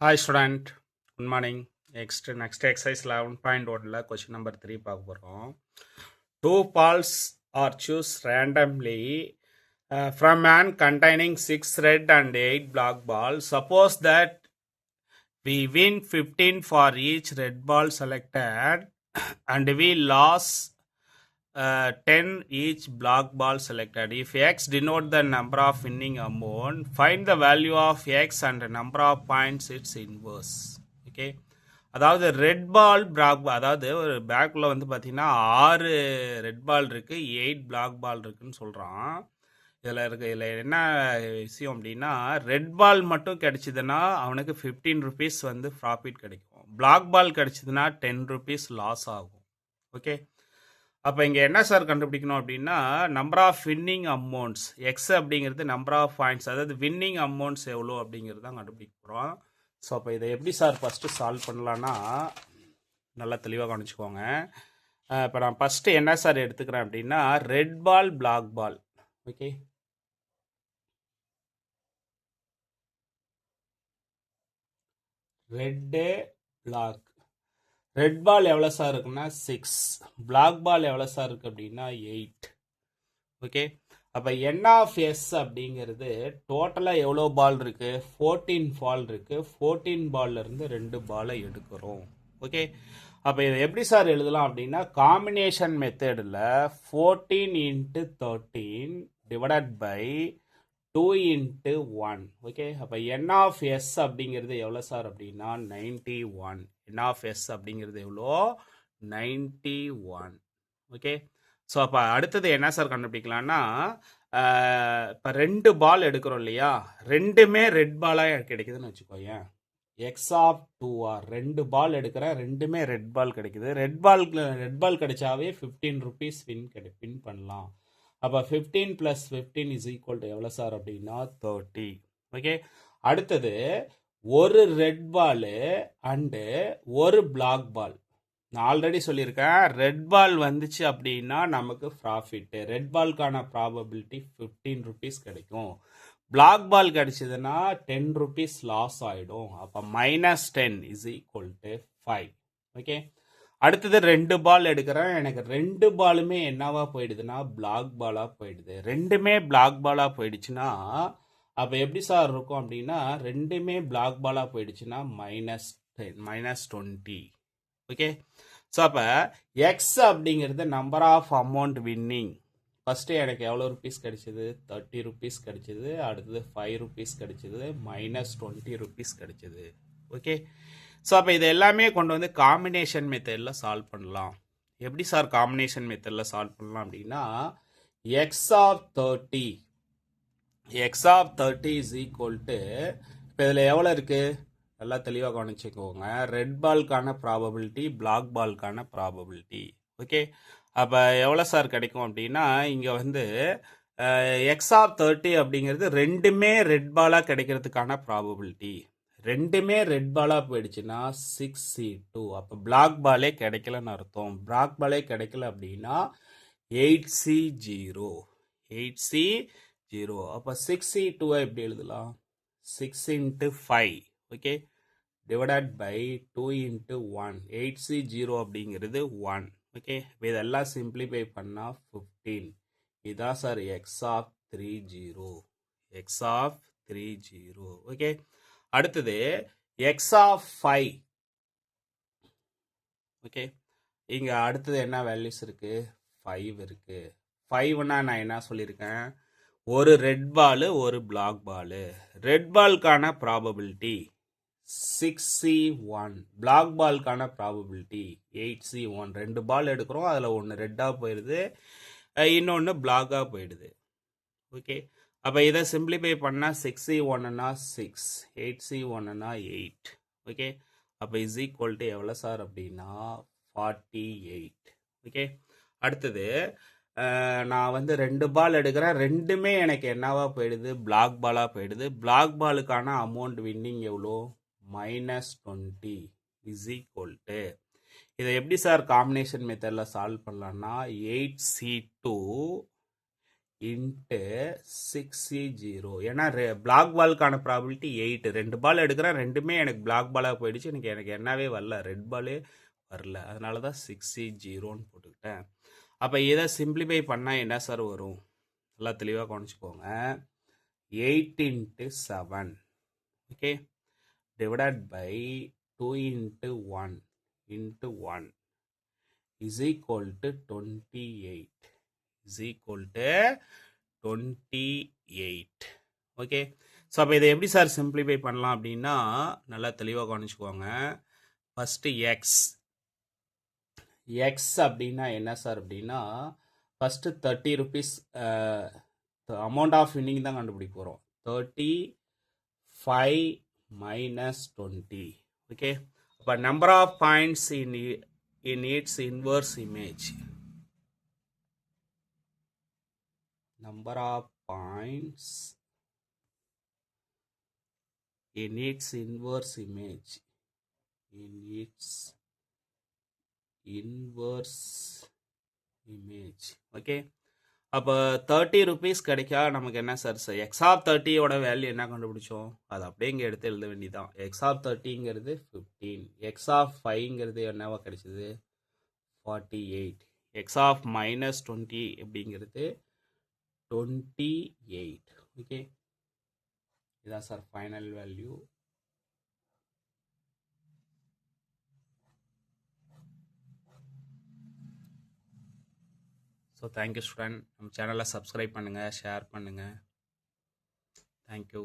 Hi student, good morning. Next exercise 11.1 question number 3 பார்க்க போறோம். Two balls are choose randomly from an containing 6 red and 8 black balls. Suppose that we win 15 for each red ball selected and we lost 10 each black ball selected. If x denote the number of winning amount, find the value of x and the number of points its inverse. Okay, அதாவது red ball black பால், அதாவது ஒரு பேக்கில் வந்து பார்த்தீங்கன்னா 6 red பால் இருக்குது, 8 black பால் இருக்குன்னு சொல்கிறான். இதில் என்ன விஷயம் அப்படின்னா, ரெட் பால் மட்டும் கிடைச்சிதுன்னா அவனுக்கு 15 ருபீஸ் வந்து ப்ராஃபிட் கிடைக்கும். பிளாக் பால் கிடைச்சிதுன்னா 10 ருபீஸ் லாஸ் ஆகும். ஓகே, அப்போ இங்கே என்ன சார் கண்டுபிடிக்கணும் அப்படின்னா, number of winning amounts x அப்படிங்கிறது நம்பர் ஆஃப் பாயிண்ட்ஸ், அதாவது வின்னிங் அமௌண்ட்ஸ் எவ்வளோ அப்படிங்கிறது தான் கண்டுபிடிக்க போகிறோம். ஸோ அப்போ இதை எப்படி சார் ஃபஸ்ட்டு சால்வ் பண்ணலான்னா நல்லா தெளிவாக கவனிச்சுக்கோங்க. இப்போ நான் ஃபஸ்ட்டு என்ன சார் எடுத்துக்கிறேன் அப்படின்னா, red ball black ball. Okay, red black. Red ball எவ்வளோ சார் இருக்குன்னா 6, பிளாக் பால் எவ்வளோ சார் இருக்குது அப்படின்னா 8. ஓகே, அப்போ என் ஆஃப் எஸ் அப்படிங்கிறது டோட்டலாக எவ்வளோ பால் இருக்குது, 14 பால் இருக்குது. 14 பால்லேருந்து 2 பாலை எடுக்கிறோம். ஓகே, அப்போ இதை எப்படி சார் எழுதலாம் அப்படின்னா, காம்பினேஷன் மெத்தடில் 14 × 13 டிவைடட் பை 2 × 1. ஓகே, அப்போ என் ஆஃப் எஸ் அப்படிங்கிறது எவ்வளோ சார் அப்படின்னா 91. என் ஆஃப் எஸ் அப்படிங்கிறது எவ்வளோ 91. ஓகே, ஸோ அப்போ அடுத்தது என்ன சார் கண்டுபிடிக்கலான்னா, இப்போ 2 பால் எடுக்கிறோம் இல்லையா, ரெண்டுமே ரெட் பாலாக கிடைக்குதுன்னு வச்சுக்கோங்க. எக்ஸ் ஆஃப் 2r, 2 பால் எடுக்கிறேன், ரெண்டுமே ரெட் பால் கிடைக்குது. ரெட் பால் கிடைச்சாவே 15 ருபீஸ் வின் பண்ணலாம். அப்போ 15 + 15 இஸ் ஈக்குவல் டு எவ்வளோ சார் அப்படின்னா 30. ஓகே, அடுத்தது ஒரு ரெட் பாலு அண்டு ஒரு பிளாக் பால். நான் ஆல்ரெடி சொல்லியிருக்கேன், ரெட் பால் வந்துச்சு அப்படின்னா நமக்கு ப்ராஃபிட்டு. ரெட் பால்கான ப்ராபபிலிட்டி 15 ருபீஸ் கிடைக்கும். பிளாக் பால் கிடைச்சதுன்னா 10 ருபீஸ் லாஸ் ஆகிடும். அப்போ -10 இஸ் ஈக்குவல் டு 5. ஓகே, அடுத்தது 2 பால் எடுக்கிறேன், எனக்கு 2 பாலுமே என்னவா போயிடுதுன்னா பிளாக் பாலாக போயிடுது. ரெண்டுமே பிளாக் பாலாக போயிடுச்சுன்னா அப்போ எப்படி சார் இருக்கும் அப்படின்னா, ரெண்டுமே பிளாக் பாலாக போயிடுச்சுன்னா -20. ஓகே, ஸோ அப்போ எக்ஸ் அப்படிங்கிறது number of amount winning. First எனக்கு எவ்வளோ ருபீஸ் கிடைச்சிது, 30 ருபீஸ் கிடைச்சிது. அடுத்தது 5 ருபீஸ் கிடைச்சிது, -20 ருபீஸ் கிடைச்சிது. ஓகே, ஸோ அப்போ இது எல்லாமே கொண்டு வந்து காம்பினேஷன் மெத்தடில் சால்வ் பண்ணலாம். எப்படி சார் காம்பினேஷன் மெத்தடில் சால்வ் பண்ணலாம் அப்படின்னா, x of 30 is equal to, இப்போ இதில் எவ்வளோ இருக்குது நல்லா தெளிவாக கவனிச்சுக்கோங்க. ரெட் பால்கான ப்ராபபிலிட்டி, பிளாக் பால்கான ப்ராபபிலிட்டி. ஓகே, அப்போ எவ்வளோ சார் கிடைக்கும் அப்படின்னா, இங்கே வந்து எக்ஸ் ஆஃப் 30 அப்படிங்கிறது ரெண்டுமே ரெட் பாலாக கிடைக்கிறதுக்கான ப்ராபபிலிட்டி. ரெண்டுமே ரெட் பாலாக போயிடுச்சுன்னா 6C2. அப்போ பிளாக் பாலே கிடைக்கலன்னு அர்த்தம். பிளாக் பாலே கிடைக்கல அப்படின்னா 8C0. 8C0. அப்போ 6C2 எப்படி எழுதலாம், 6 × 5. Okay, divided by 2 × 1. 8C0 அப்படிங்கிறது 1. ஓகே, இப்போ இதெல்லாம் சிம்பிளிஃபை பண்ணால் 15. இதுதான் sir x of 30. X of 30. Okay, அடுத்தது எக்ஸ் ஆஃப் 5. ஓகே, இங்கே அடுத்தது என்ன வேல்யூஸ் இருக்குது, 5 இருக்குது. 5னா நான் என்ன சொல்லியிருக்கேன், ஒரு ரெட் பாலு ஒரு பிளாக் பாலு. ரெட் பால்கான ப்ராபபிலிட்டி 6C1, பிளாக் பால்கான ப்ராபபிலிட்டி 8C1. 2 பால் எடுக்கிறோம், அதில் ஒன்று ரெட்டாக போயிடுது, இன்னொன்று பிளாக்காக போயிடுது. ஓகே, அப்போ இதை சிம்பிளிஃபை பண்ணால் 6C1னா 6, 8C1னா 8. ஓகே, அப்போ இஸ் ஈக்குவல் டு எவ்வளோ சார் அப்படின்னா 48. ஓகே, அடுத்தது நான் வந்து 2 பால் எடுக்கிறேன், ரெண்டுமே எனக்கு என்னவா போயிடுது, பிளாக் பாலாக போயிடுது. பிளாக் பாலுக்கான அமௌண்ட் வின்னிங் எவ்வளோ, -20 இஸ் ஈக்குவல் டு, இதை எப்படி சார் காம்பினேஷன் மெத்தடில் சால்வ் பண்ணலான்னா, 8C2 இன்ட்டு 6C0. ஏன்னா பிளாக் பாலுக்கான ப்ராபிலிட்டி 8. 2 பால் எடுக்கிறேன், ரெண்டுமே எனக்கு பிளாக் பாலாக போயிடுச்சு. எனக்கு என்னவே வரல, ரெட் பாலே வரல. அதனால தான் 6C0ன்னு போட்டுக்கிட்டேன். அப்போ இதை சிம்பிளிஃபை பண்ணால் என்ன சார் வரும்? நல்லா தெளிவாக கவனிச்சுக்கோங்க. 8 into 7, okay, divided by 2 into 1 into 1 is equal to 28. is equal to 28. Okay, so அப்போ இதை எப்படி சார் சிம்பிளிஃபை பண்ணலாம் அப்படின்னா நல்லா தெளிவாக கவனிச்சுக்கோங்க. ஃபஸ்ட்டு எக்ஸ் அப்படின்னா என்ன சார் அப்படின்னா first 30 rupees amount of winning தான் கண்டுபிடிக்க போகிறோம். 35 minus 20. ஓகே, அப்போ number of points in its inverse image. Number of points in its inverse image. In its inverse image. Okay. அப்போ 30 rupees கிடைக்கா நமக்கு என்ன சார் எக்ஸ் ஆஃப் 30யோட வேல்யூ என்ன கண்டுபிடிச்சோம்? அது அப்படியே இங்கே எடுத்து எழுத வேண்டியதான். எக்ஸ் ஆஃப் 30ங்கிறது 15. எக்ஸ் ஆஃப் 5ங்கிறது என்னவா கிடைச்சிது? 48. எக்ஸ் ஆஃப் மைனஸ் 20 அப்படிங்கிறது 28. ஓகே, இதான் sir final value. So thank you student. நம்ம சேனலை சப்ஸ்கிரைப் பண்ணுங்கள், ஷேர் பண்ணுங்கள். தேங்க்யூ.